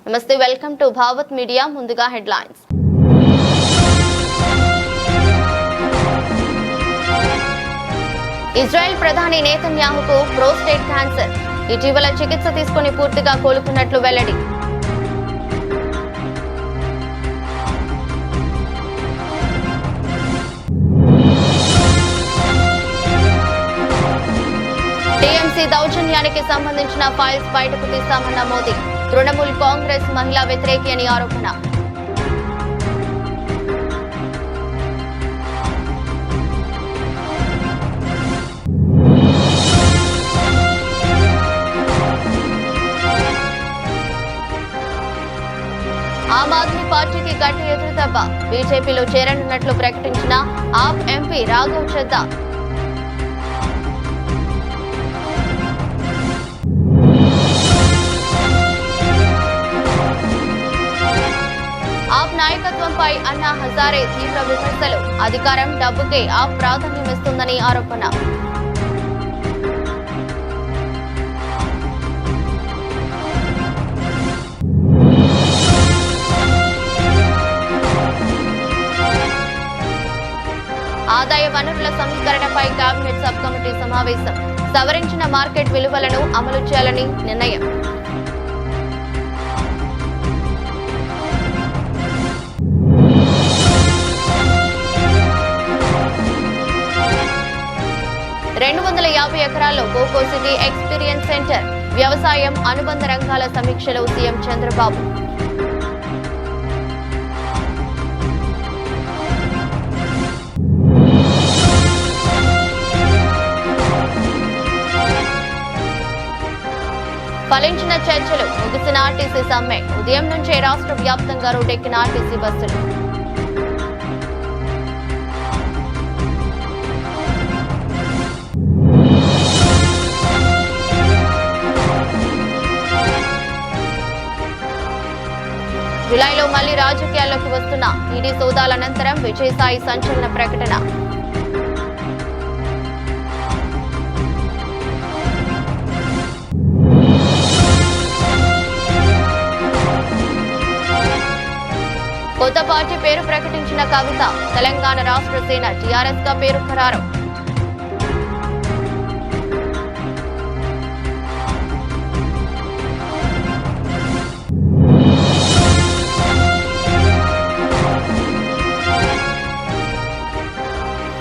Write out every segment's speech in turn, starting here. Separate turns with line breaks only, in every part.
నమస్తే, welcome to Bhavat media. ముందుగా headlines. Israel ప్రధాని నేతన్యాహుకు ప్రోస్టేట్ క్యాన్సర్. ఇటీవల చికిత్స తీసుకుని పూర్తిగా కోలుకున్నట్లు వెల్లడి. టీఎంసీ దౌర్జన్యానికి సంబంధించిన ఫైల్స్ బయటకు తీస్తామన్న మోదీ. తృణమూల్ కాంగ్రెస్ మహిళా వ్యతిరేకి అని ఆరోపణ. ఆమ్ ఆద్మీ పార్టీకి గట్టి ఎదురుదెబ్బ. బీజేపీలో చేరనున్నట్లు ప్రకటించిన ఆప్ ఎంపీ రాఘవ్ చద్దా. ఆప్ నాయకత్వంపై అన్నా హజారే తీవ్ర విమర్శలు. అధికారం డబ్బుకే ఆప్ ప్రాధాన్యమిస్తుందని ఆరోపణ. ఆదాయ వనరుల సమీకరణపై కేబినెట్ సబ్ కమిటీ సమావేశం. సవరించిన మార్కెట్ విలువలను అమలు చేయాలని నిర్ణయం. ఎకరాల్లో కోకో సిటీ ఎక్స్పీరియన్స్ సెంటర్. వ్యవసాయం అనుబంధ రంగాల సమీక్షలో సీఎం చంద్రబాబు. ఫలించిన చర్చలు. ముగిసిన ఆర్టీసీ సమ్మె. ఉదయం నుంచే రాష్ట్ర వ్యాప్తంగా రోడ్డెక్కిన ఆర్టీసీ బస్సులు. జులైలో మళ్లీ రాజకీయాల్లోకి వస్తున్న ఈడీ సోదాల అనంతరం విజయసాయి సంచలన ప్రకటన. కొత్త పార్టీ పేరు ప్రకటించిన కవిత. తెలంగాణ రాష్ట్ర సేన టీఆర్ఎస్ గా పేరు ఖరారు.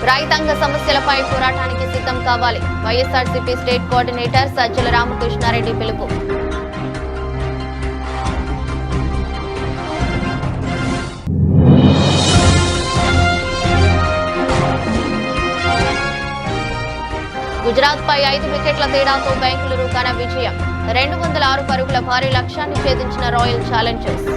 రైతాంగ సమస్యలపై పోరాటానికి సిద్ధం కావాలి. వైఎస్ఆర్సీపీ స్టేట్ కోఆర్డినేటర్ సజ్జల రామకృష్ణారెడ్డి పిలుపు. గుజరాత్ పై 5 వికెట్ల తేడాతో బెంగళూరు ఘన విజయం. 206 పరుగుల భారీ లక్ష్యాన్ని ఛేదించిన రాయల్ ఛాలెంజర్స్.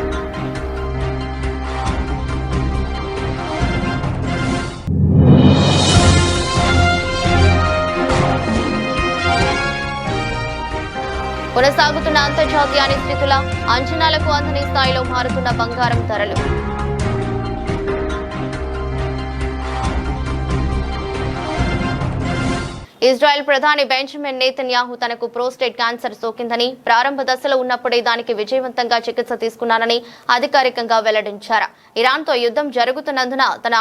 కొనసాగుతున్న అంతర్జాతీయ అనిశ్చితుల. అంచనాలకు అందని స్థాయిలో మారుతున్న బంగారం ధరలు. ఇజ్రాయెల్ ప్రధాని బెంజమిన్ నేతన్యాహు తనకు ప్రోస్టేట్ క్యాన్సర్ సోకిందని, ప్రారంభ దశలో ఉన్నప్పుడే దానికి విజయవంతంగా చికిత్స తీసుకున్నానని అధికారికంగా వెల్లడించారు. ఇరాన్తో యుద్ధం జరుగుతున్నందున తన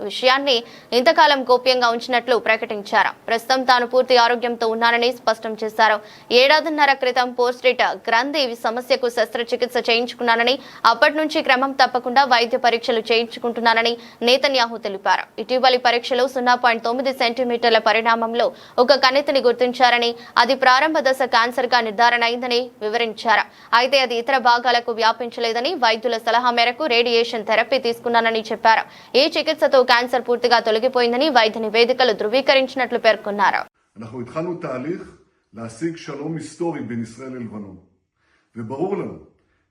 విషయాన్ని ఇంతకాలం గోప్యంగా ఉంచినట్లు ప్రకటించారు. ప్రస్తుతం తాను పూర్తి ఆరోగ్యంతో ఉన్నానని స్పష్టం చేశారు. 7.5 క్రితం ప్రోస్టేట్ గ్రంథి సమస్యకు శస్త్రచికిత్స చేయించుకున్నానని, అప్పటి నుంచి క్రమం తప్పకుండా వైద్య పరీక్షలు చేయించుకుంటున్నానని నేతన్యాహు తెలిపారు. ఇటీవలి పరీక్షలో 0.9 సెంటీమీటర్ల పరిణామంలో ఒక కణితిని గుర్తించారని, అది ప్రారంభ దశ క్యాన్సర్ గా నిర్ధారణ అయిందని వివరించారు. అయితే అది ఇతర భాగాలకు వ్యాపించలేదని, వైద్యుల సలహా మేరకు రేడియేషన్ థెరపీ తీసుకున్నానని చెప్పారు. ఈ చికిత్సతో క్యాన్సర్ పూర్తిగా తొలగిపోయిందని వైద్య నివేదికలు ధృవీకరించినట్లు పేర్కొన్నారు.
להשיג שלום היסטורי בין ישראל ללבנון. וברור לנו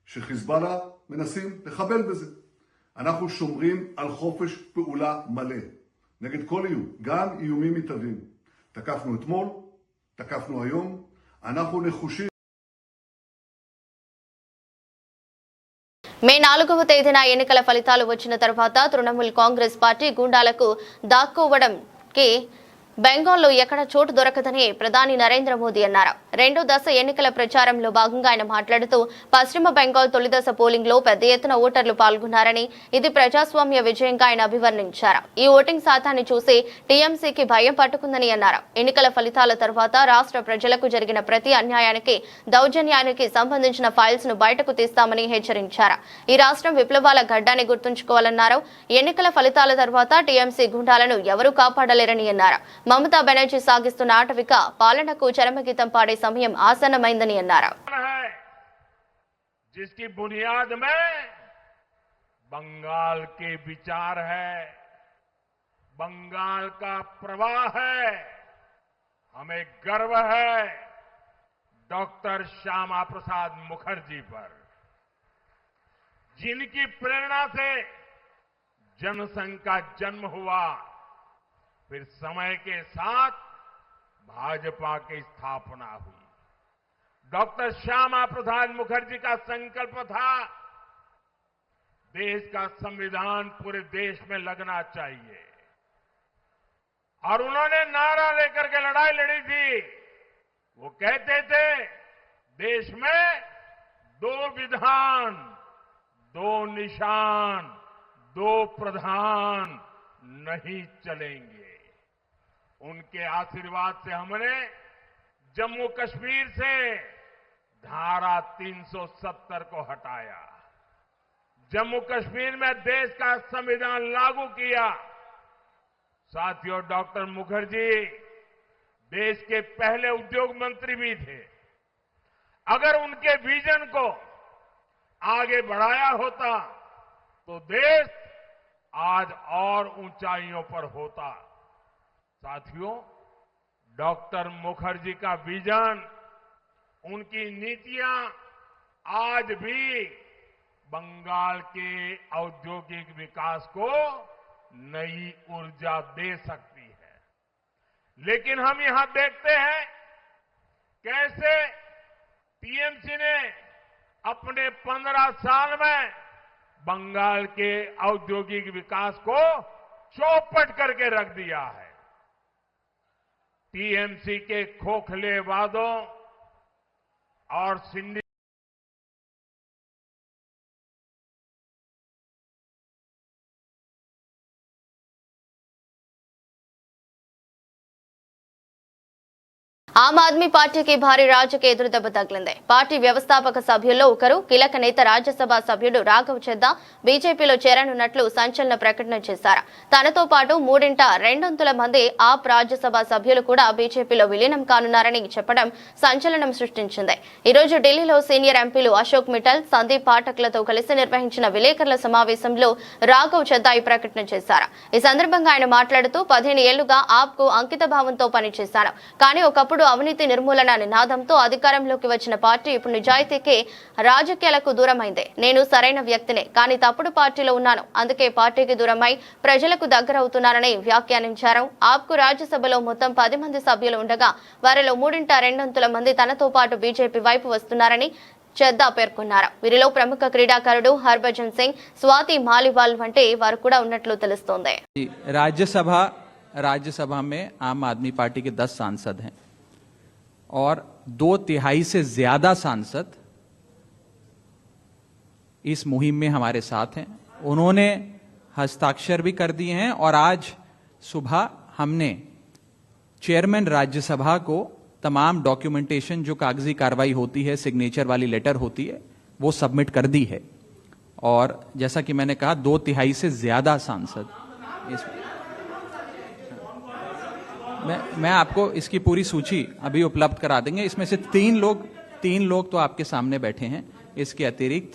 שחיזבאללה מנסים לחבל בזה. אנחנו שומרים על חופש פעולה מלא נגד כל איום, גם איומים מתהווים. תקפנו אתמול, תקפנו היום, אנחנו נחושים.
మే 4వ తేదీన ఎన్నికల ఫలితాలు వచ్చిన తర్వాత తృణమూల్ కాంగ్రెస్ పార్టీ గూండాలకు దాక్కోవడంకి బెంగాల్లో ఎక్కడ చోటు దొరకదని ప్రధాని నరేంద్ర మోదీ అన్నారు. రెండో దశ ఎన్నికల ప్రచారంలో భాగంగా ఆయన మాట్లాడుతూ పశ్చిమ బెంగాల్ తొలి దశ పోలింగ్ లో పెద్ద ఎత్తున ఓటర్లు పాల్గొన్నారని, ఇది ప్రజాస్వామ్య విజయంగా ఆయన అభివర్ణించారు. ఈ ఓటింగ్ శాతాన్ని చూసి టీఎంసీకి భయం పట్టుకుందని అన్నారు. ఎన్నికల ఫలితాల తర్వాత రాష్ట్ర ప్రజలకు జరిగిన ప్రతి అన్యాయానికి, దౌర్జన్యానికి సంబంధించిన ఫైల్స్ ను బయటకు తీస్తామని హెచ్చరించారు. ఈ రాష్ట్రం విప్లవాల గడ్డాన్ని గుర్తుంచుకోవాలన్నారు. ఎన్నికల ఫలితాల తర్వాత టీఎంసీ గుండాలను ఎవరూ కాపాడలేరని అన్నారు. మమతా బెనర్జీ సాగిస్తున్న ఆటవిక పాలనకు చరమగీతం పాడే సమయం ఆసన్నమైందని అన్నారు.
जिसकी बुनियाद में बंगाल के विचार है, बंगाल का प्रवाह है, हमें गर्व है डॉक्टर श्यामा प्रसाद मुखर्जी पर, जिनकी प्रेरणा से जनसंघ का जन्म हुआ, फिर समय के साथ भाजपा की स्थापना हुई। डॉक्टर श्यामा प्रसाद मुखर्जी का संकल्प था देश का संविधान पूरे देश में लगना चाहिए, और उन्होंने नारा लेकर के लड़ाई लड़ी थी। वो कहते थे देश में दो विधान, दो निशान, दो प्रधान नहीं चलेंगे। उनके आशीर्वाद से हमने जम्मू कश्मीर से धारा 370 को हटाया, जम्मू कश्मीर में देश का संविधान लागू किया। साथियों, डॉक्टर मुखर्जी देश के पहले उद्योग मंत्री भी थे। अगर उनके विजन को आगे बढ़ाया होता तो देश आज और ऊंचाइयों पर होता। साथियों, डॉक्टर मुखर्जी का विजन, उनकी नीतियां आज भी बंगाल के औद्योगिक विकास को नई ऊर्जा दे सकती है। लेकिन हम यहां देखते हैं कैसे टीएमसी ने अपने 15 साल में बंगाल के औद्योगिक विकास को चौपट करके रख दिया है। टीएमसी के खोखले वादों और सिंडिकेट
ఆమ్ ఆద్మీ పార్టీకి భారీ రాజకీయ ఎదురుదెబ్బ తగిలింది. పార్టీ వ్యవస్థాపక సభ్యుల్లో ఒకరు, కీలక నేత రాజ్యసభ సభ్యుడు రాఘవ్ చెద్దా బీజేపీలో చేరనున్నట్లు సంచలన ప్రకటన చేశారు. తనతో పాటు 2/3 మంది ఆప్ రాజ్యసభ సభ్యులు కూడా బీజేపీలో విలీనం కానున్నారని చెప్పడం సంచలనం సృష్టించింది. ఈ రోజు ఢిల్లీలో సీనియర్ ఎంపీలు అశోక్ మిఠల్, సందీప్ పాఠక్లతో కలిసి నిర్వహించిన విలేకరుల సమావేశంలో రాఘవ్ చెద్దా ఈ ప్రకటన చేశారు. ఈ సందర్భంగా ఆయన మాట్లాడుతూ 15 ఏళ్లుగా ఆప్ కు అంకిత భావంతో పనిచేశాను, కానీ ఒకప్పుడు అవినీతి నిర్మూలన నినాదంతో అధికారంలోకి వచ్చిన పార్టీ ఇప్పుడు నిజాయితీకి, రాజకీయాలకు దూరమైంది. నేను సరైన వ్యక్తినే, కానీ తప్పుడు పార్టీలో ఉన్నాను, అందుకే పార్టీకి దూరమై ప్రజలకు దగ్గరవుతున్నానని వ్యాఖ్యానించారు. ఆప్కు రాజ్యసభలో మొత్తం 10 మంది సభ్యులు ఉండగా వారిలో 2/3 మంది తనతో పాటు బీజేపీ వైపు వస్తున్నారని చెద్దా పేర్కొన్నారు. వీరిలో ప్రముఖ క్రీడాకారుడు హర్భజన్ సింగ్, స్వాతి మాలివాల్ వంటి వారు కూడా ఉన్నట్లు తెలుస్తోంది.
राज्यसभा में आम आदमी पार्टी के 10 सांसद हैं और 2/3 से ज्यादा सांसद इस मुहिम में हमारे साथ हैं। उन्होंने हस्ताक्षर भी कर दिए हैं और आज सुबह हमने चेयरमैन राज्यसभा को तमाम डॉक्यूमेंटेशन, जो कागजी कार्रवाई होती है, सिग्नेचर वाली लेटर होती है, वो सबमिट कर दी है। और जैसा कि मैंने कहा 2/3 से ज्यादा सांसद मैं आपको इसकी पूरी सूची अभी उपलब्ध करा देंगे। इसमें से 3 लोग तो आपके सामने बैठे हैं। इसके अतिरिक्त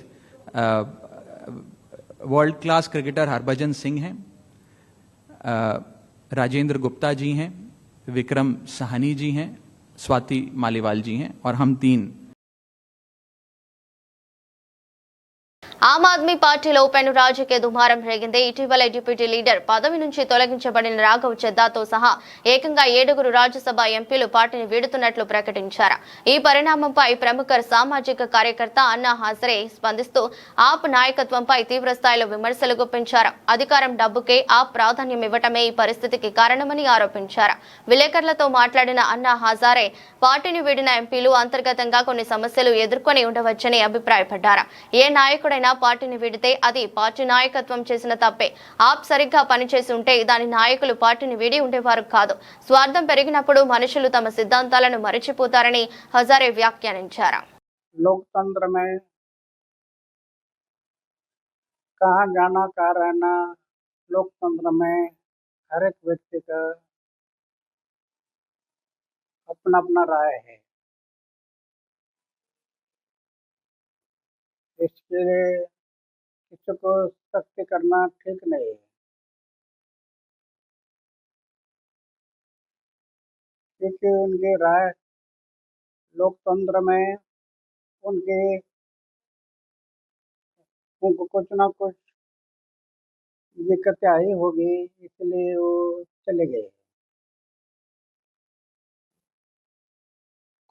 world class cricketer Harbhajan Singh हैं, राजेंद्र गुप्ता जी हैं, विक्रम साहनी जी हैं, स्वाति मालीवाल जी हैं और हम 3।
ఆమ్ ఆద్మీ పార్టీలో పెను రాజకీయ దుమారం రేగింది. ఇటీవల డిప్యూటీ లీడర్ పదవి నుంచి తొలగించబడిన రాఘవ్ చెద్దాతో సహా ఏకంగా 7 రాజ్యసభ ఎంపీలు పార్టీని వీడుతున్నట్లు ప్రకటించారు. ఈ పరిణామంపై ప్రముఖ సామాజిక కార్యకర్త అన్నా హజారే స్పందిస్తూ ఆప్ నాయకత్వంపై తీవ్రస్థాయిలో విమర్శలు గుప్పించారు. అధికారం డబ్బుకే ఆప్ ప్రాధాన్యం ఇవ్వటమే ఈ పరిస్థితికి కారణమని ఆరోపించారు. విలేకరులతో మాట్లాడిన అన్నా హజారే పార్టీని వీడిన ఎంపీలు అంతర్గతంగా కొన్ని సమస్యలు ఎదుర్కొని ఉండవచ్చని అభిప్రాయపడ్డారు. ఏ నాయకుడైనా పార్టీని వీడితే అది పార్టీ నాయకత్వం చేసిన తప్పే. ఆప్ సరిగ్గా పనిచేసి ఉంటే దాని నాయకులు పార్టీని వీడి ఉండేవారు కాదు. స్వార్థం పెరిగినప్పుడు మనుషులు తమ సిద్ధాంతాలను మరిచిపోతారని హజారే వ్యాఖ్యానించారు.
लोकतंत्र में कहाँ जाना कहाँ रहना, लोकतंत्र में हर एक व्यक्ति का अपना अपना राय है। इसके लिए किसी को सख्ती करना ठीक नहीं है, क्योंकि उनकी राय लोकतंत्र में उनको कुछ ना कुछ दिक्कतें आई होगी, इसलिए वो चले गए।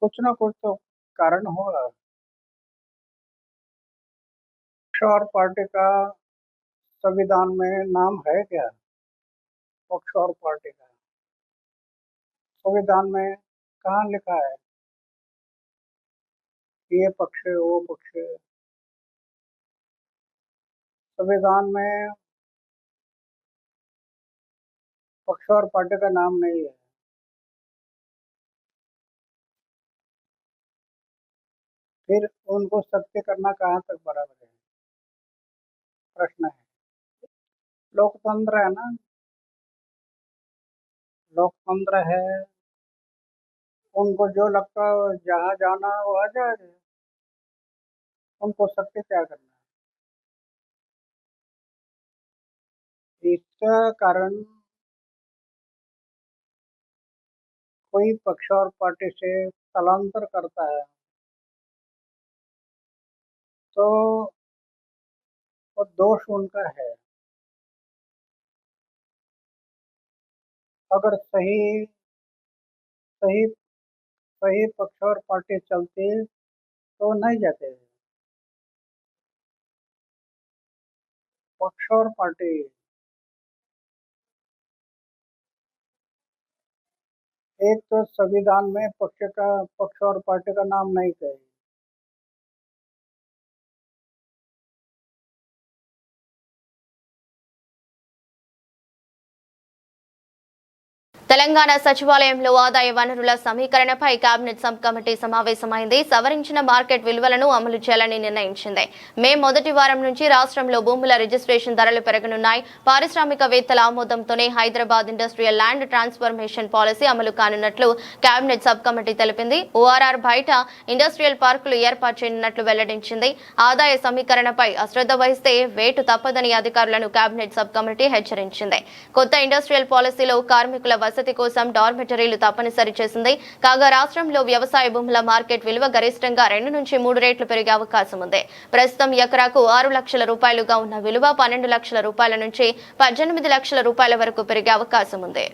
कुछ ना कुछ तो कारण होगा। पक्ष और पार्टी का संविधान में नाम है क्या? पक्ष और पार्टी का संविधान में कहाँ लिखा है कि ये पक्ष है वो पक्ष है? संविधान में पक्ष और पार्टी का नाम नहीं है। फिर उनको सख्ती करना कहाँ तक बराबर है? प्रश्न है। लोकतंत्र है ना, लोकतंत्र है, उनको जो लगता है जहाँ जाना वो आ जाए, उनको सख्ती क्या करना है? इसका कारण कोई पक्ष और पार्टी से स्थलांतर करता है तो वो दोष उनका है। अगर सही सही सही पक्ष और पार्टी चलती तो नहीं जाते। पक्ष और पार्टी एक तो संविधान में पक्ष और पार्टी का नाम नहीं है।
తెలంగాణ సచివాలయంలో ఆదాయ వనరుల సమీకరణపై కేబినెట్ సబ్ కమిటీ సమావేశమైంది. సవరించిన మార్కెట్ విలువలను అమలు చేయాలని నిర్ణయించింది. మే మొదటి వారం నుంచి రాష్ట్రంలో భూముల రిజిస్ట్రేషన్ ధరలు పెరగనున్నాయి. పారిశ్రామికవేత్తల ఆమోదంతోనే Hyderabad industrial land transformation policy అమలు కానున్నట్లు కేబినెట్ సబ్ కమిటీ తెలిపింది. ఓఆర్ఆర్ బయట ఇండస్ట్రియల్ పార్కులు ఏర్పాటు చేయనున్నట్లు వెల్లడించింది. ఆదాయ సమీకరణపై అశ్రద్ధ వహిస్తే వేటు తప్పదని అధికారులను కేబినెట్ సబ్ కమిటీ హెచ్చరించింది. కొత్త ఇండస్ట్రియల్ పాలసీలో కార్మికుల వసతి కోసం డార్మెటరీలు తప్పనిసరి చేసింది. కాగా రాష్ట్రంలో వ్యవసాయ భూముల మార్కెట్ విలువ గరిష్టంగా 2 నుంచి 3 రెట్లు పెరిగే అవకాశం ఉంది. ప్రస్తుతం ఎకరాకు 6 లక్షల రూపాయలుగా ఉన్న విలువ 12 లక్షల రూపాయల నుంచి 18 లక్షల రూపాయల వరకు పెరిగే అవకాశం ఉంది.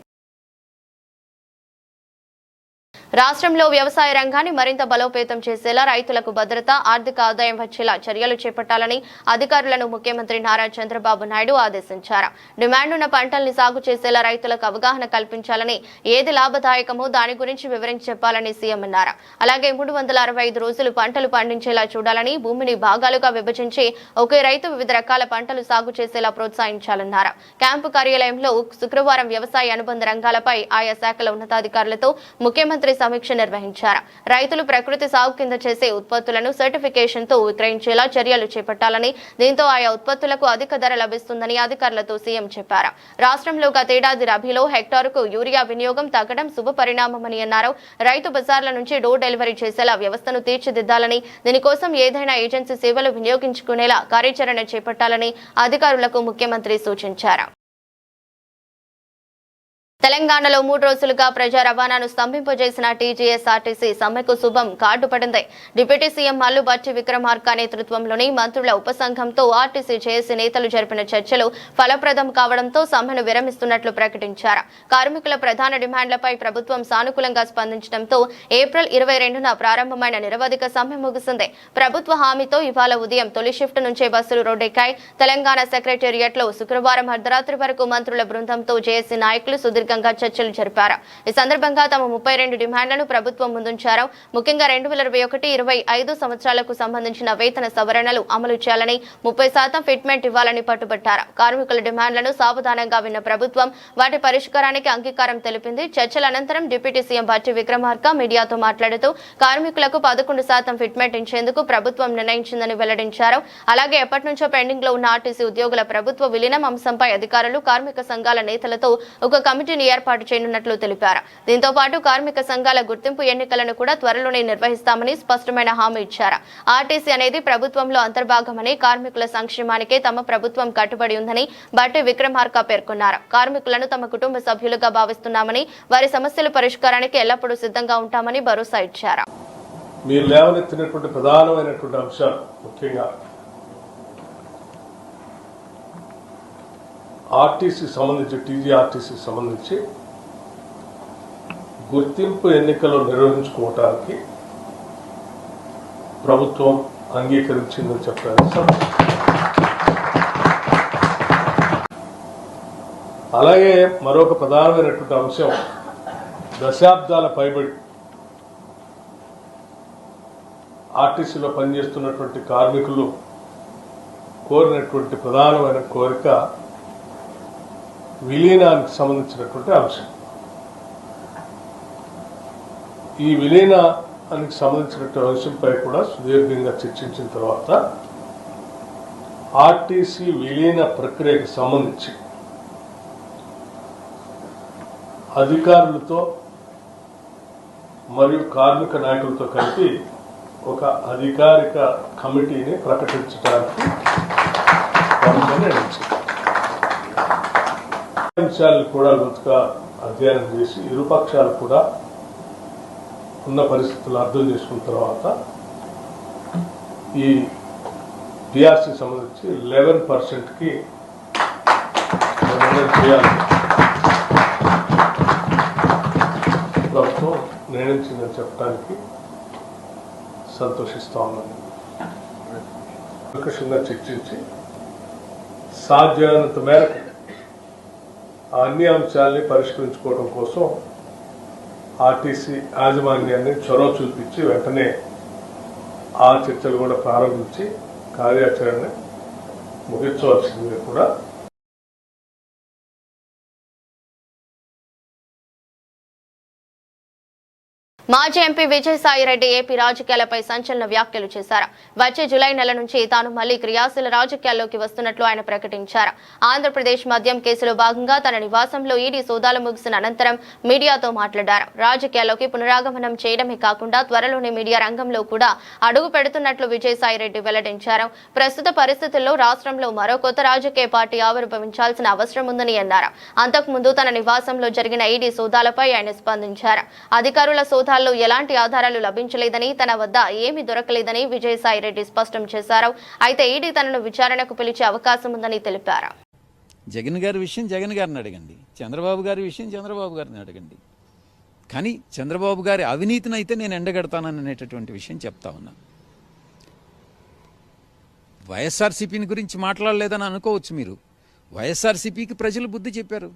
రాష్ట్రంలో వ్యవసాయ రంగాన్ని మరింత బలోపేతం చేసేలా రైతులకు భద్రత, ఆర్థిక ఆదాయం వచ్చేలా చర్యలు చేపట్టాలని అధికారులను ముఖ్యమంత్రి నారా చంద్రబాబు నాయుడు ఆదేశించారు. డిమాండున్న పంటల్ని సాగు చేసేలా రైతులకు అవగాహన కల్పించాలని, ఏది లాభదాయకమో దాని గురించి వివరించి చెప్పాలని సీఎం అన్నారు. అలాగే 365 రోజులు పంటలు పండించేలా చూడాలని, భూమిని భాగాలుగా విభజించి ఒకే రైతు వివిధ రకాల పంటలు సాగు చేసేలా ప్రోత్సహించాలన్నారు. క్యాంపు కార్యాలయంలో శుక్రవారం వ్యవసాయ అనుబంధ రంగాలపై ఆయా శాఖల ఉన్నతాధికారులతో ముఖ్యమంత్రి సమీక్ష నిర్వహించారు. రైతులు ప్రకృతి సాగు కింద చేసే ఉత్పత్తులను సర్టిఫికేషన్ తో విక్రయించేలా చర్యలు చేపట్టాలని, దీంతో ఆయా ఉత్పత్తులకు అధిక ధర లభిస్తుందని అధికారులతో సీఎం చెప్పారు. రాష్ట్రంలో గతేడాది రబీలో హెక్టారుకు యూరియా వినియోగం తగ్గడం శుభ పరిణామమని అన్నారు. రైతు బజార్ల నుంచి డోర్ డెలివరీ చేసేలా వ్యవస్థను తీర్చిదిద్దాలని, దీనికోసం ఏదైనా ఏజెన్సీ సేవలు వినియోగించుకునేలా కార్యాచరణ చేపట్టాలని అధికారులకు ముఖ్యమంత్రి సూచించారు. తెలంగాణలో 3 రోజులుగా ప్రజా రవాణాను స్తంభింపజేసిన టీజీఎస్ఆర్టీసీ సమ్మెకు శుభం కార్డు పడింది. డిప్యూటీ సీఎం మల్లు భట్టి విక్రమార్క నేతృత్వంలోని మంత్రుల ఉపసంఘంతో ఆర్టీసీ జేఏసీ నేతలు జరిపిన చర్చలు ఫలప్రదం కావడంతో సమ్మెను విరమిస్తున్నట్లు ప్రకటించారు. కార్మికుల ప్రధాన డిమాండ్లపై ప్రభుత్వం సానుకూలంగా స్పందించడంతో ఏప్రిల్ 22న ప్రారంభమైన నిరవధిక సమ్మె ముగిసింది. ప్రభుత్వ హామీతో ఇవాళ ఉదయం తొలి షిఫ్ట్ నుంచే బస్సులు రోడ్డెక్కాయి. తెలంగాణ సెక్రటేరియట్లో శుక్రవారం అర్ధరాత్రి వరకు మంత్రుల బృందంతో జేఏసీ నాయకులు సుదీర్ఘంగా చర్చలు జరిపారు. ఈ సందర్భంగా తమ 32 డిమాండ్లను ప్రభుత్వం ముందుంచారు. ముఖ్యంగా 2021-25 సంవత్సరాలకు సంబంధించిన వేతన సవరణలు అమలు చేయాలని, 30% ఫిట్మెంట్ ఇవ్వాలని పట్టుబట్టారు. కార్మికుల డిమాండ్లను సావధానంగా విన్న ప్రభుత్వం వాటి పరిష్కారానికి అంగీకారం తెలిపింది. చర్చల అనంతరం డిప్యూటీ సీఎం భట్టి విక్రమార్క మీడియాతో మాట్లాడుతూ కార్మికులకు 11% ఫిట్మెంట్ ఇచ్చేందుకు ప్రభుత్వం నిర్ణయించిందని వెల్లడించారు. అలాగే ఎప్పటి నుంచో పెండింగ్ లో ఉన్న ఆర్టీసీ ఉద్యోగుల ప్రభుత్వ విలీనం అంశంపై అధికారులు, కార్మిక సంఘాల నేతలతో ఒక కమిటీని ఏర్పాటు చేయనున్నట్లు తెలిపారు. దీంతో పాటు కార్మిక సంఘాల గుర్తింపు ఎన్నికలను కూడా త్వరలోనే నిర్వహిస్తామని స్పష్టమైన హామీ ఇచ్చారు. ఆర్టీసీ అనేది ప్రభుత్వంలో అంతర్భాగమని, కార్మికుల సంక్షేమానికే తమ ప్రభుత్వం కట్టుబడి ఉందని భట్టి విక్రమార్క పేర్కొన్నారు. కార్మికులను తమ కుటుంబ సభ్యులుగా భావిస్తున్నామని, వారి సమస్యల పరిష్కారానికి ఎల్లప్పుడూ సిద్ధంగా ఉంటామని భరోసా ఇచ్చారు.
మీరు లేవనెత్తినటువంటి ప్రధానమైనటువంటి అంశాలు ముఖ్యంగా ఆర్టీసీ సంబంధించి, టీజీఆర్టీసీ సంబంధించి గుర్తింపు ఎన్నికలు నిర్వహించుకోవటానికి ప్రభుత్వం అంగీకరించిందని చెప్పారు. అలాగే మరొక ప్రధానమైనటువంటి అంశం, దశాబ్దాల పైబడి ఆర్టీసీలో పనిచేస్తున్నటువంటి కార్మికులు కోరినటువంటి ప్రధానమైన కోరిక విలీనానికి సంబంధించినటువంటి అంశం. ఈ విలీనానికి సంబంధించినటువంటి అంశంపై కూడా సుదీర్ఘంగా చర్చించిన తర్వాత ఆర్టీసీ విలీన ప్రక్రియకు సంబంధించి అధికారులతో మరియు కార్మిక నాయకులతో కలిపి ఒక అధికారిక కమిటీని ప్రకటించడానికి నిర్ణయించింది. అంశాలను కూడా లోతుగా అధ్యయనం చేసి ఇరుపక్షాలు కూడా ఉన్న పరిస్థితులు అర్థం చేసుకున్న తర్వాత ఈ డిఆర్సీ సంబంధించి 11%కి నిర్ణయం చేయాలి ప్రభుత్వం నిర్ణయించిందని చెప్పడానికి సంతోషిస్తా ఉన్నాను. ప్రకర్షంగా చర్చించి సాధ్యమైనంత మేరకు అన్ని అంశాలని పరిష్కరించుకోవడం కోసం ఆర్టీసీ యాజమాన్యాన్ని చొరవ చూపించి వెంటనే ఆ చర్చలు కూడా ప్రారంభించి కార్యాచరణ ముగించవలసింది కూడా
మాజీ ఎంపీ విజయసాయిరెడ్డి ఏపీ రాజకీయాలపై సంచలన వ్యాఖ్యలు చేశారు. వచ్చే జులై నెల నుంచి తాను మళ్లీ క్రియాశీల రాజకీయాల్లోకి వస్తున్నట్లు ఆయన ప్రకటించారు. ఆంధ్రప్రదేశ్ మద్యం కేసులో భాగంగా తన నివాసంలో ఈడీ సోదాలు ముగిసిన అనంతరం మీడియాతో మాట్లాడారు. రాజకీయాల్లోకి పునరాగమనం చేయడమే కాకుండా త్వరలోనే మీడియా రంగంలో కూడా అడుగు పెడుతున్నట్లు విజయసాయిరెడ్డి వెల్లడించారు. ప్రస్తుత పరిస్థితుల్లో రాష్ట్రంలో మరో కొత్త రాజకీయ పార్టీ ఆవిర్భవించాల్సిన అవసరం ఉందని అన్నారు. అంతకుముందు తన నివాసంలో జరిగిన ఈడీ సోదాలపై ఆయన స్పందించారు. అధికారుల సోదాలు ఎలాంటి ఆధారాలు లభించలేదని, తన వద్ద ఏమీ దొరకలేదని విజయసాయిరెడ్డి స్పష్టం చేశారు. అయితే ఈడీ తనను విచారణకు పిలిచే అవకాశం ఉందని తెలిపారు.
జగన్ గారి విషయం జగన్ గారిని అడగండి, చంద్రబాబు గారి విషయం చంద్రబాబు గారిని అడగండి. కానీ చంద్రబాబు గారి అవినీతిని అయితే నేను ఎండగడతాననేటటువంటి విషయం చెప్తా ఉన్నా. వైఎస్ఆర్సీపీని గురించి మాట్లాడలేదని అనుకోవచ్చు మీరు. వైఎస్ఆర్సీపీకి ప్రజలు బుద్ధి చెప్పారు,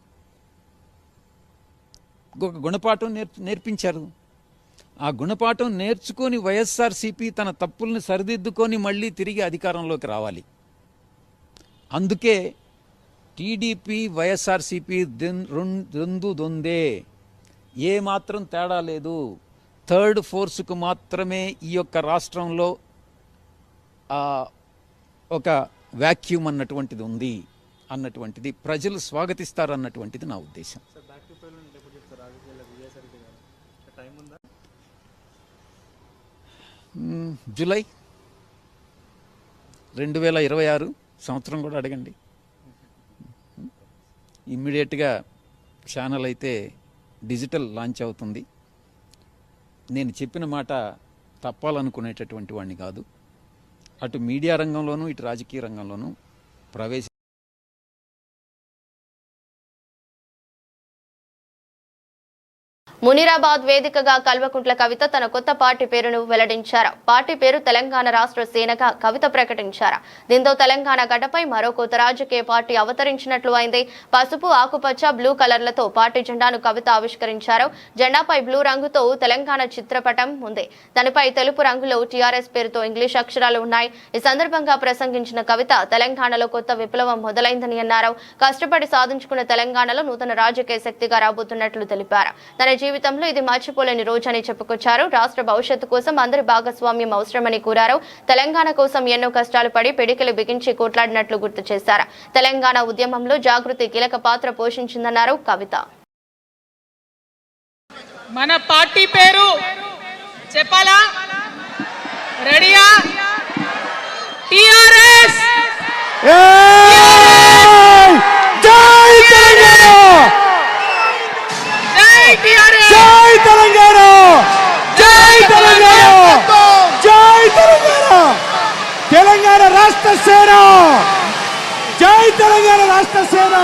ఒక గుణపాఠం నేర్పించారు. ఆ గుణపాఠం నేర్చుకొని వైఎస్ఆర్సీపీ తన తప్పుల్ని సరిదిద్దుకొని మళ్ళీ తిరిగి అధికారంలోకి రావాలి. అందుకే టీడీపీ వైఎస్ఆర్సీపీ రెండు దొందే, ఏ మాత్రం తేడా లేదు. థర్డ్ ఫోర్స్కు మాత్రమే ఈ యొక్క రాష్ట్రంలో ఒక వ్యాక్యూమ్ అన్నటువంటిది ఉంది అన్నటువంటిది ప్రజలు స్వాగతిస్తారు అన్నటువంటిది నా ఉద్దేశం. జూలై 2026 సంవత్సరం కూడా అడగండి. ఇమ్మీడియట్గా ఛానల్ అయితే డిజిటల్ లాంచ్ అవుతుంది. నేను చెప్పిన మాట తప్పాలనుకునేటటువంటి వాడిని కాదు. అటు మీడియా రంగంలోనూ ఇటు రాజకీయ రంగంలోనూ ప్రవేశ
మునీరాబాద్ వేదికగా కల్వకుంట్ల కవిత తన కొత్త పార్టీ పేరును వెల్లడించారు. పార్టీ పేరు తెలంగాణ రాష్ట్ర సేనగా కవిత ప్రకటించారు. దీంతో తెలంగాణ గడ్డపై మరో కొత్త రాజకీయ పార్టీ అవతరించినట్లు అయింది. పసుపు, ఆకుపచ్చ, బ్లూ కలర్లతో పార్టీ జెండాను కవిత ఆవిష్కరించారు. జెండాపై బ్లూ రంగుతో తెలంగాణ చిత్రపటం ఉంది. దానిపై తెలుపు రంగులో టీఆర్ఎస్ పేరుతో ఇంగ్లీష్ అక్షరాలు ఉన్నాయి. ఈ సందర్భంగా ప్రసంగించిన కవిత తెలంగాణలో కొత్త విప్లవం మొదలైందని అన్నారు. కష్టపడి సాధించుకున్న తెలంగాణలో నూతన రాజకీయ శక్తిగా రాబోతున్నట్లు తెలిపారు. తన జీవితంలో ఇది మర్చిపోలేని రోజని చెప్పుకొచ్చారు. రాష్ట్ర భవిష్యత్తు కోసం అందరి భాగస్వామ్యం అవసరమని కోరారు. తెలంగాణ కోసం ఎన్నో కష్టాలు పడి పిడికిలు బిగించి కొట్లాడినట్లు గుర్తు చేశారు. తెలంగాణ ఉద్యమంలో జాగృతి కీలక పాత్ర పోషించిందన్నారు కవిత.
మన పార్టీ పేరు చెప్పాలా? రెడీయా? టిఆర్ఎస్.
జై తెలంగాణ! జై తెలంగాణ! జై తెలంగాణ! జై తెలంగాణ! తెలంగాణ రాష్ట్ర సేన! జై తెలంగాణ రాష్ట్ర సేన!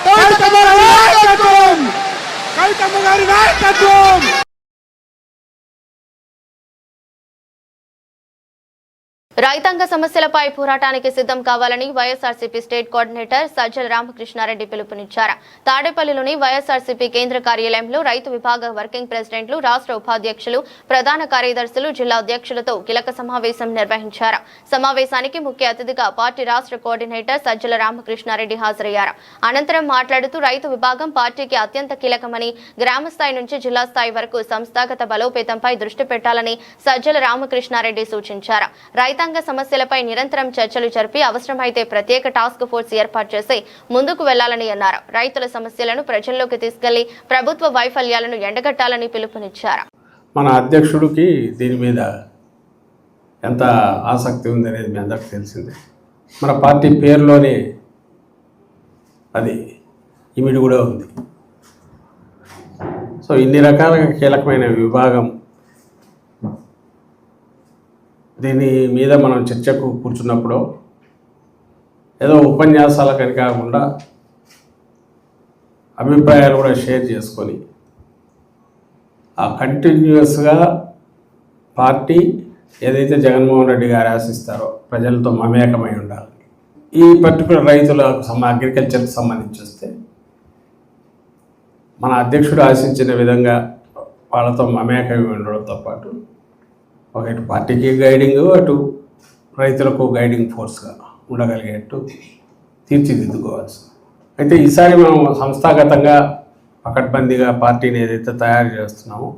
కవితమ్మ గారి నాయకత్వం! కవితమ్మ గారి నాయకత్వం!
రైతాంగ సమస్యలపై పోరాటానికి సిద్ధం కావాలని వైఎస్ఆర్సీపీ స్టేట్ కోఆర్డినేటర్ సజ్జల రామకృష్ణారెడ్డి పిలుపునిచ్చారు. తాడేపల్లిలోని వైఎస్ఆర్సీపీ కేంద్ర కార్యాలయంలో రైతు విభాగ వర్కింగ్ ప్రెసిడెంట్లు, రాష్ట్ర ఉపాధ్యక్షులు, ప్రధాన కార్యదర్శులు, జిల్లా అధ్యక్షులతో కీలక సమావేశం నిర్వహించారు. సమావేశానికి ముఖ్య అతిథిగా పార్టీ రాష్ట్ర కోఆర్డినేటర్ సజ్జల రామకృష్ణారెడ్డి హాజరయ్యారు. అనంతరం మాట్లాడుతూ రైతు విభాగం పార్టీకి అత్యంత కీలకమని, గ్రామ స్థాయి నుంచి జిల్లా స్థాయి వరకు సంస్థాగత బలోపేతంపై దృష్టి పెట్టాలని సజ్జల రామకృష్ణారెడ్డి సూచించారు. రైతాంగ సమస్యలపై నిరంతరం చర్చలు జరిపి అవసరమైతే ప్రత్యేక టాస్క్ ఫోర్స్ ఏర్పాటు చేసి ముందుకు వెళ్లాలని అన్నారు. రైతుల సమస్యలను ప్రజల్లోకి తీసుకెళ్లి ప్రభుత్వ వైఫల్యాలను ఎండగట్టాలని పిలుపునిచ్చారు.
మన అధ్యక్షుడికి దీని మీద ఎంత ఆసక్తి ఉందనేది మీ అందరికీ తెలిసిందే. మన పార్టీ పేరులోనే అది ఇమిడి కూడా ఉంది. సో ఇన్ని రకాలుగా కీలకమైన విభాగం, దీని మీద మనం చర్చకు కూర్చున్నప్పుడు ఏదో ఉపన్యాసాలకని కాకుండా అభిప్రాయాలు కూడా షేర్ చేసుకొని ఆ కంటిన్యూస్గా పార్టీ ఏదైతే జగన్మోహన్ రెడ్డి గారు ఆశిస్తారో ప్రజలతో మమేకమై ఉండాలి. ఈ పర్టికులర్ రైతుల అగ్రికల్చర్కి సంబంధించి వస్తే మన అధ్యక్షుడు ఆశించిన విధంగా వాళ్ళతో మమేకమై ఉండడంతో పాటు ఒక ఇటు పార్టీకి గైడింగ్, అటు రైతులకు గైడింగ్ ఫోర్స్గా ఉండగలిగేట్టు తీర్చిదిద్దుకోవాల్సి. అయితే ఈసారి మనం సంస్థాగతంగా పకడ్బందీగా పార్టీని ఏదైతే తయారు చేస్తున్నామో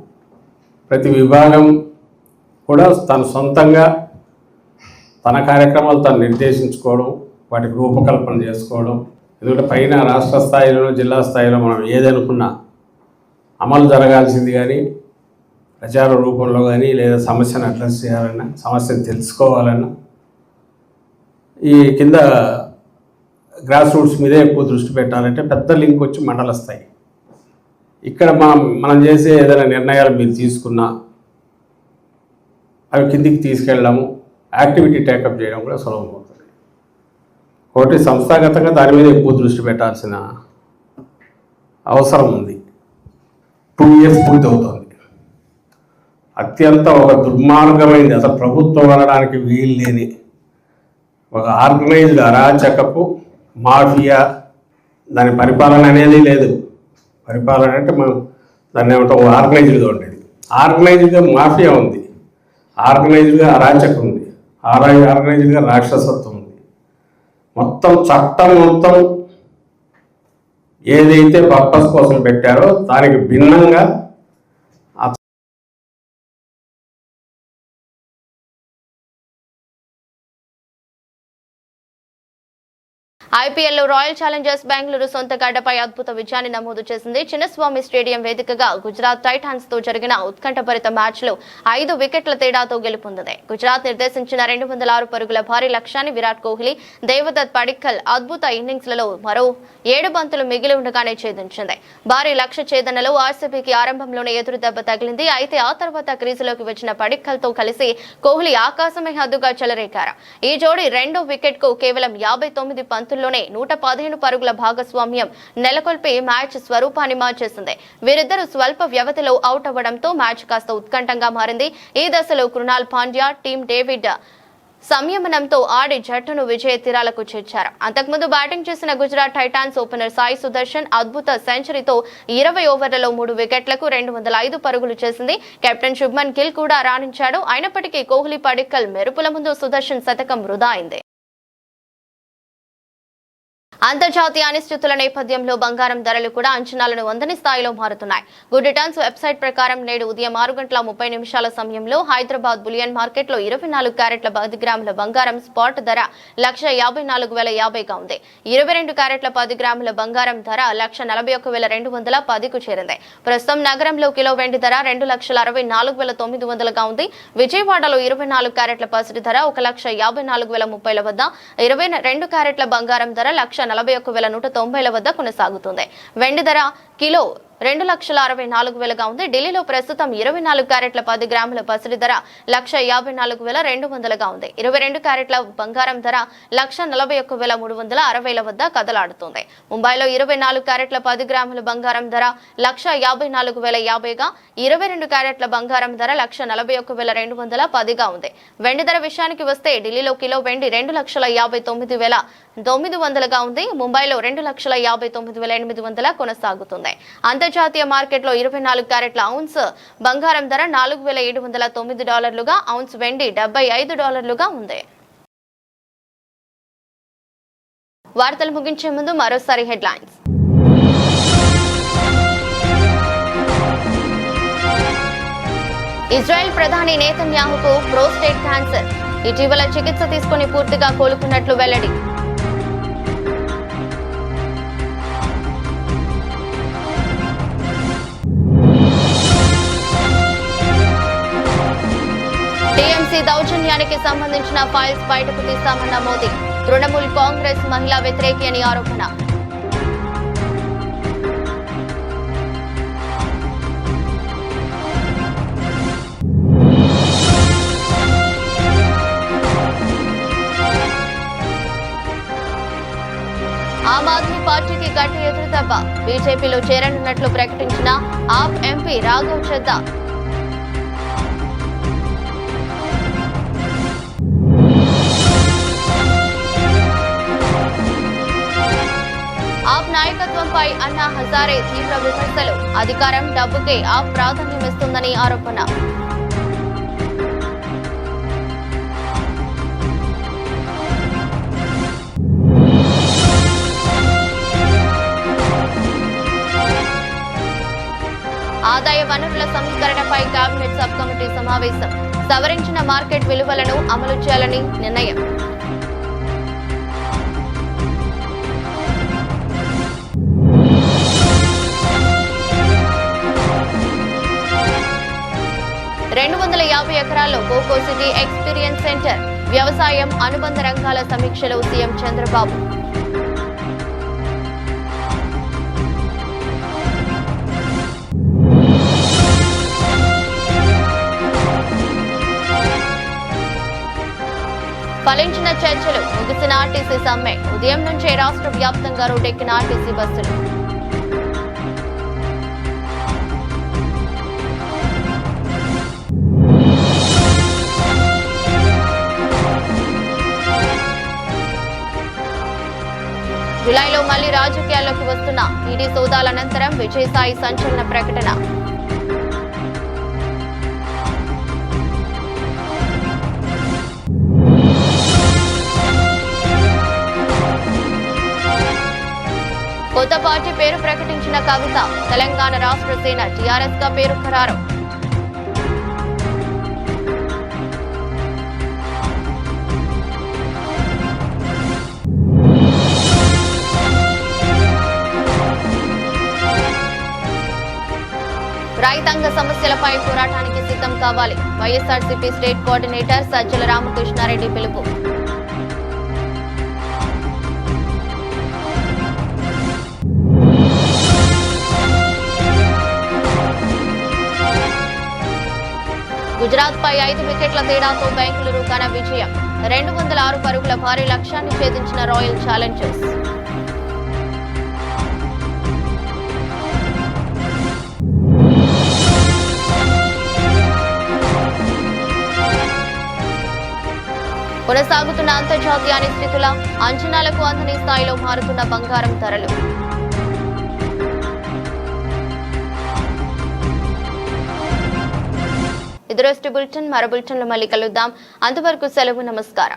ప్రతి విభాగం కూడా తన సొంతంగా తన కార్యక్రమాలు తను నిర్దేశించుకోవడం, వాటికి రూపకల్పన చేసుకోవడం. ఎందుకంటే పైన రాష్ట్ర స్థాయిలో జిల్లా స్థాయిలో మనం ఏదనుకున్నా అమలు జరగాల్సింది కానీ ప్రచార రూపంలో కానీ లేదా సమస్యను అడ్రస్ చేయాలన్నా, సమస్యను తెలుసుకోవాలన్నా ఈ కింద గ్రాస్ రూట్స్ మీదే ఎక్కువ దృష్టి పెట్టాలంటే పెద్ద లింక్ వచ్చి మండల స్థాయి. ఇక్కడ మనం చేసే ఏదైనా నిర్ణయాలు మీరు తీసుకున్నా అవి కిందికి తీసుకెళ్ళడము, యాక్టివిటీ టేకప్ చేయడం కూడా సులభం అవుతుంది. ఒకటి సంస్థాగతంగా దాని మీద ఎక్కువ దృష్టి పెట్టాల్సిన అవసరం ఉంది. 2 years పూర్తవుతుంది. అత్యంత ఒక దుర్మార్గమైంది, అసలు ప్రభుత్వం అనడానికి వీలు లేని ఒక ఆర్గనైజ్డ్ అరాచకపు మాఫియా. దాని పరిపాలన అనేది లేదు. పరిపాలన అంటే మనం దాన్ని ఏమంటాం, ఆర్గనైజ్డ్గా ఉండేది. ఆర్గనైజ్డ్గా మాఫియా ఉంది, ఆర్గనైజ్డ్గా అరాచకం ఉంది, ఆర్గనైజ్డ్గా రాక్షసత్వం ఉంది. మొత్తం చట్టం మొత్తం ఏదైతే పర్పస్ కోసం పెట్టారో దానికి భిన్నంగా
ఐపీఎల్లో రాయల్ ఛాలెంజర్స్ బెంగళూరు సొంత గడ్డపై అద్భుత విజయాన్ని నమోదు చేసింది. చిన్నస్వామి స్టేడియం వేదికగా గుజరాత్ టైటాన్స్ తో జరిగిన ఉత్కంఠభరిత మ్యాచ్ లో 5 వికెట్ల తేడాతో గెలుపొందింది. గుజరాత్ నిర్దేశించిన 206 పరుగుల భారీ లక్ష్యాన్ని విరాట్ కోహ్లీ, దేవదత్ పడిక్కల్ అద్భుత ఇన్నింగ్స్లలో మరో 7 బంతులు మిగిలి ఉండగానే ఛేదించింది. భారీ లక్ష్య ఛేదనలో ఆర్సీబీకి ఆరంభంలోనే ఎదురు దెబ్బ తగిలింది. అయితే ఆ తర్వాత క్రీజులోకి వచ్చిన పడిక్కల్ తో కలిసి కోహ్లీ ఆకాశమే హద్దుగా చెలరేకారు. ఈ జోడీ రెండో వికెట్ కు కేవలం 59 పంతుల్లోనే 115 పరుగుల భాగస్వామ్యం నెలకొల్పి మ్యాచ్ స్వరూపాన్ని మార్చేసింది. వీరిద్దరూ స్వల్ప వ్యవధిలో అవుట్ అవ్వడంతో మ్యాచ్ కాస్త ఉత్కంఠంగా మారింది. ఈ దశలో కృణాల్ పాండ్యా, టీమ్ డేవిడ్ సంయమనంతో ఆడి జట్టును విజయ తీరాలకు చేర్చారు. అంతకుముందు బ్యాటింగ్ చేసిన గుజరాత్ టైటాన్స్ ఓపెనర్ సాయి సుదర్శన్ అద్భుత సెంచరీతో 20 ఓవర్లలో 3 వికెట్లకు 205 పరుగులు చేసింది. కెప్టెన్ శుభ్మన్ గిల్ కూడా రాణించాడు. అయినప్పటికీ కోహ్లీ, పడిక్కల్ మెరుపుల ముందు సుదర్శన్ శతకం వృధా అయింది. అంతర్జాతీయ అనిశ్చితుల నేపథ్యంలో బంగారం ధరలు కూడా అంచనాలను అందని స్థాయిలో మారుతున్నాయి. గుడ్ రిటర్న్స్ వెబ్సైట్ ప్రకారం నేడు ఉదయం 6:30 సమయంలో హైదరాబాద్ బులియన్ మార్కెట్లో 24 క్యారెట్ల 10 గ్రాముల బంగారం స్పాట్ ధర 1,54,050గా ఉంది. 22 క్యారెట్ల 10 గ్రాముల బంగారం ధర 1,41,210కు చేరింది. ప్రస్తుతం నగరంలో కిలో వెండి ధర 2,64,900గా ఉంది. విజయవాడలో 24 క్యారెట్ల పసిడి ధర 1,54,030 వద్ద, 22 క్యారెట్ల బంగారం ధర 1,41,190 వద్ద కొనసాగుతుంది. వెండి ధర కిలో 2,64,000గా ఉంది. ఢిల్లీలో ప్రస్తుతం 24 క్యారెట్ల 10 గ్రాముల పసిడి ధర 1,54,200గా ఉంది. 22 క్యారెట్ల బంగారం ధర 1,41,360 వద్ద కదలాడుతుంది. ముంబైలో 24 క్యారెట్ల 10 గ్రాముల బంగారం ధర 1,54,050గా, 22 క్యారెట్ల బంగారం ధర 1,41,210గా ఉంది. వెండి ధర విషయానికి వస్తే ఢిల్లీలో కిలో వెండి 2,59,900గా ఉంది. ముంబైలో 2,59,800 కొనసాగుతుంది. అంతర్జాతీయ మార్కెట్లో 24 క్యారెట్ల ఔన్స్ బంగారం ధర $4,709గా, ఔన్స్ వెండి $75గా ఉంది. వార్తలు ముగించే ముందు మరోసారి హెడ్లైన్స్. ఇజ్రాయెల్ ప్రధాని నేతన్యాహుకు ప్రోస్టేట్ క్యాన్సర్. ఇటీవల చికిత్స తీసుకుని పూర్తిగా కోలుకున్నట్లు వెల్లడి. టీఎంసీ దౌర్జన్యానికి సంబంధించిన ఫైల్స్ బయటకు తీస్తామన్న మోదీ. తృణమూల్ కాంగ్రెస్ మహిళా వ్యతిరేకి అని ఆరోపణ. ఆమ్ ఆద్మీ పార్టీకి గట్టి ఎదురుదెబ్బ. బీజేపీలో చేరనున్నట్లు ప్రకటించిన ఆప్ ఎంపీ రాఘవ్ చద్దా. ఆప్ నాయకత్వంపై అన్నా హజారే తీవ్ర విమర్శలు. అధికారం, డబ్బుకే ఆప్ ప్రాధాన్యమిస్తుందని ఆరోపణ. ఆదాయ వనరుల సమీకరణపై కేబినెట్ సబ్ కమిటీ సమావేశం. సవరించిన మార్కెట్ విలువలను అమలు చేయాలని నిర్ణయం. ఎకరాల్లో కోకో సిటీ ఎక్స్పీరియన్స్ సెంటర్. వ్యవసాయం, అనుబంధ రంగాల సమీక్షలో సీఎం చంద్రబాబు. ఫలించిన చర్చలు, ముగిసిన ఆర్టీసీ సమ్మె. ఉదయం నుంచే రాష్ట్ర వ్యాప్తంగా రోడ్డెక్కిన ఆర్టీసీ బస్సులు. జులైలో మళ్లీ రాజకీయాల్లోకి వస్తున్న ఈడీ సోదాల అనంతరం విజయసాయి సంచలన ప్రకటన. కొత్త పార్టీ పేరు ప్రకటించిన కవిత. తెలంగాణ రాష్ట్ర సేన టీఆర్ఎస్ గా పేరు ఖరారు. రైతాంగ సమస్యలపై పోరాటానికి సిద్ధం కావాలి. వైఎస్ఆర్సీపీ స్టేట్ కోఆర్డినేటర్ సజ్జల రామకృష్ణారెడ్డి పిలుపు. గుజరాత్ పై 5 వికెట్ల తేడాతో బెంగళూరు ఘన విజయం. 206 పరుగుల భారీ లక్ష్యాన్ని ఛేదించిన రాయల్ ఛాలెంజర్స్. కొనసాగుతున్న అంతర్జాతీయ అనిశ్చితుల అంచనాలకు అందని స్థాయిలో మారుతున్న బంగారం ధరలు. ఇది రోజు బులెటిన్. మరో బులెటిన్లో మళ్ళీ కలుద్దాం. అంతవరకు సెలవు. నమస్కారం.